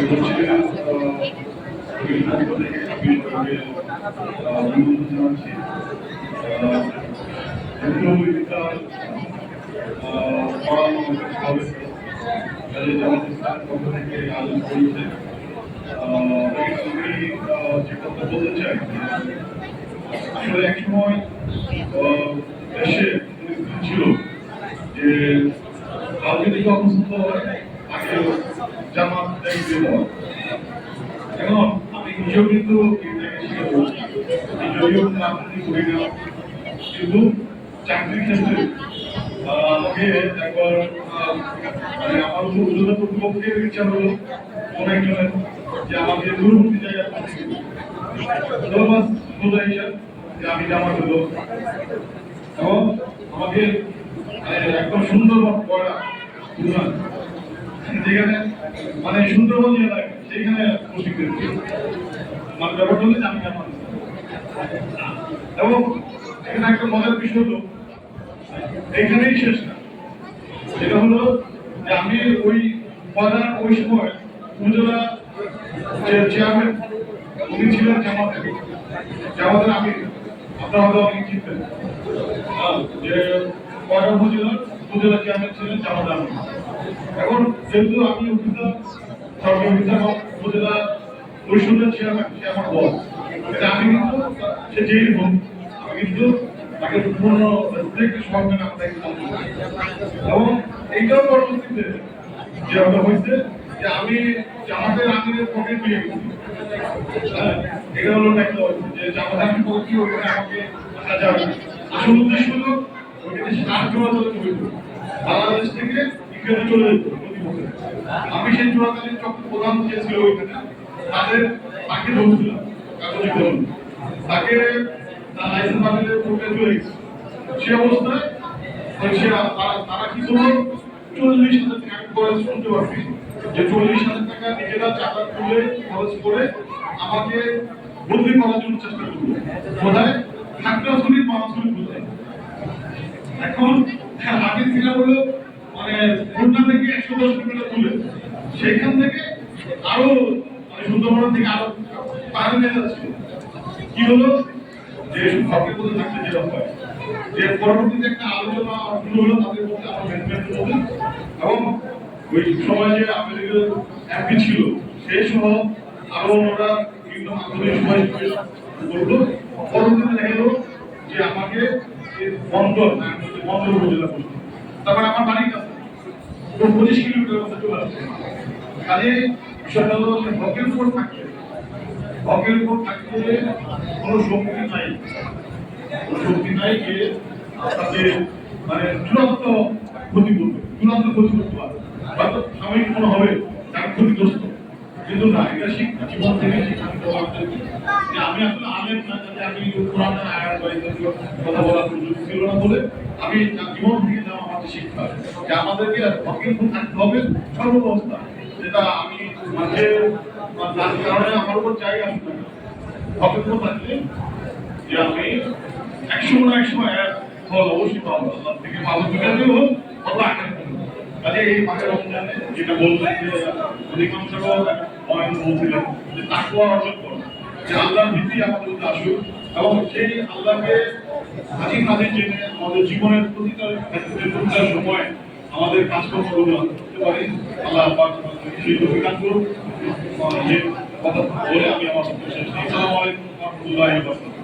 বলতে চাই আসলে এক সময় দেশে ছিল যে কাউকে দিকে অবস্থিত হয় আগে জামাত দিয়ে দেওয়া। এখন আমি নিজেও কিন্তু যদিও রাজনীতি করি না, কিন্তু চাকরির ক্ষেত্রে আমাকে একবার আমার উদ্যোগ কর্তৃপক্ষের ইচ্ছা হলো কোন একজনের যে আমাকে দূরবর্তী জায়গায় যে আমি জামাত হলো এবং আমাকে একদম সুন্দরবন পড়া যেখানে মানে সুন্দরবন এলাকা সেইখানে প্রশিক্ষণ মানে ব্যাপারটা হলে আমি জামাত এবং এখানে একটা মজার বিষয় হলো এইখানেই শেষ না, যেটা হলো যে আমি ওই পদার ওই সময় উপজেলা চেয়ারম্যান উনি ছিলেন জামাতের আমি আপনারা হয়তো অনেকে চিনতেন যে পয়রা উপজেলা চেয়ারম্যান ছিলেন জামাতের আমি। এখন যেহেতু আমি উপজেলা পরিষদের চেয়ারম্যান, সে আমার বস, আমি কিন্তু সে যেই হোক আমি কিন্তু তাকে পূর্ণ সমাধান এবং এইটাও পরবর্তীতে যেটা হয়েছে যে আমি জামাতের আমিরের পকেট পেয়ে গেছি। এটা হলো যে জামাতের আমির পকেট কি ওইখানে আমাকে আসা যাবে না। আসল উদ্দেশ্য হলো ওইখানে সার চলাচল করবে বাংলাদেশ থেকে ইংরেজি চলে যেত প্রতি বছর। আমি সেই চোরাকালীন চক্র প্রধান যে ছিল ওইখানে তাকে ধরছিলাম কাগজে কলম, তাকে তার লাইসেন্স বাতিলের প্রক্রিয়া চলে গেছে। সে অবস্থায় তারা কি করলো 40,000 টাকা খরচ শুনতে পারছি যে 40,000 টাকা নিজেরা চাঁদা তুলে খরচ করে আমাকে বদলি করার জন্য চেষ্টা করলো কোথায় খাগড়াছড়ির মানছড়ি কোথায়। এখন আগে ছিল হলো মানে খুলনা থেকে 110 কিলোমিটার দূরে, সেইখান থেকে আরো মানে সুন্দরবন থেকে আরো পাহাড়ে নিয়ে যাচ্ছে। কি হলো যে সবকে বলতে থাকতে যেটা হয় যে পরবর্তীতে একটা আলোচনা শুরু হলো তাদের মধ্যে আমার ম্যানেজমেন্টের মধ্যে, এবং ওই সময় যে আমেরিকার এমপি ছিল সেই সহ আরো ওরা বিভিন্ন আন্দোলনের সময় করলো। পরবর্তীতে দেখা গেল যে আমাকে বন্দর উপজেলা করলো, তারপরে আমার বাড়ির কাছে 25 কিলোমিটার মধ্যে চলে আসছে। কাজে বিষয়টা হলো যে হকের উপর থাকলে কোনো শক্তি নাই যে তাদের মানে চূড়ান্ত ক্ষতি করতে পারে, হয়তো সাময়িক মনে হবে তার ক্ষতিগ্রস্ত, কিন্তু না, এটা শিক্ষা জীবন থেকে শিক্ষান্ত যে আমি আসলে আলেম না, যাতে আমি কোরআনের আয়াত বা কথা বলার সুযোগ ছিল না বলে আমি জীবন থেকে যাওয়া আমাদের শিক্ষা যে আমাদেরকে হকের উপর থাকতে হবে সর্বাবস্থা, যেটা আমি মাঝে তার কারণে আমার উপর চাই আসবে হকের উপর থাকলে যে আমি একসময় ফল অবশ্যই পাবো আল্লাহ থেকে, পাবো দুটাতেও হোক অথবা আখের কাজে এই মাঝে রমজানে যেটা বললেন যে অধিকাংশ বলছিলেন যে তাকওয়া অর্জন করো, যে আল্লাহর ভীতি আমাদের মধ্যে আসুক এবং সেই আল্লাহকে হাজি জেনে আমাদের জীবনের প্রতিটা ক্ষেত্রে প্রতিটা সময় আমাদের কাজকর্মগুলো করতে পারি। আল্লাহ সেই অধিকার করুন। যে কথা বলে আমি আমার শেষ। আসসালামু আলাইকুম ওয়া রাহমাতুল্লাহি ওয়া বারাকাতুহু।